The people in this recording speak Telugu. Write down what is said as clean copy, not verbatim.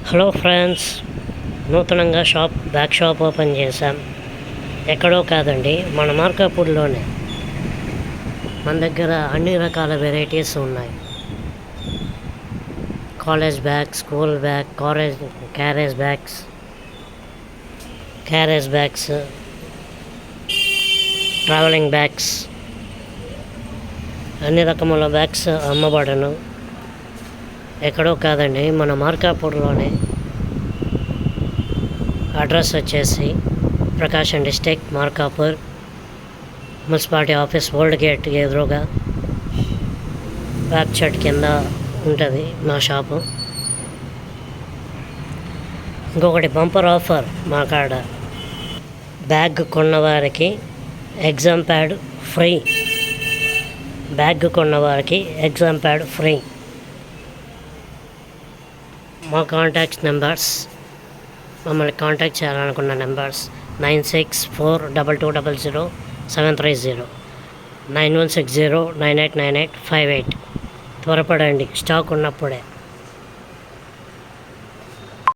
హలో ఫ్రెండ్స్, నూతనంగా బ్యాక్ షాప్ ఓపెన్ చేశాం. ఎక్కడో కాదండి, మన మార్కాపూర్లోనే. మన దగ్గర అన్ని రకాల వెరైటీస్ ఉన్నాయి. College bag, school bag, carriage bags, travelling bags, అన్ని రకముల బ్యాగ్స్ అమ్మబడను. ఎక్కడో కాదండి, మన మార్కాపూర్లోనే. అడ్రస్ వచ్చేసి Prakasam district, Markapur, municipality office, old gate ఎదురుగా బ్యాక్ చెట్ కింద ఉంటుంది మా షాపు. ఇంకొకటి బంపర్ ఆఫర్ మా కాడ, బ్యాగ్ కొన్నవారికి ఎగ్జామ్ ప్యాడ్ ఫ్రీ. మా కాంటాక్ట్స్ నెంబర్స్, మమ్మల్ని కాంటాక్ట్ చేయాలనుకున్న నెంబర్స్ 9642200730, 9160989858. త్వరపడండి, స్టాక్ ఉన్నప్పుడే.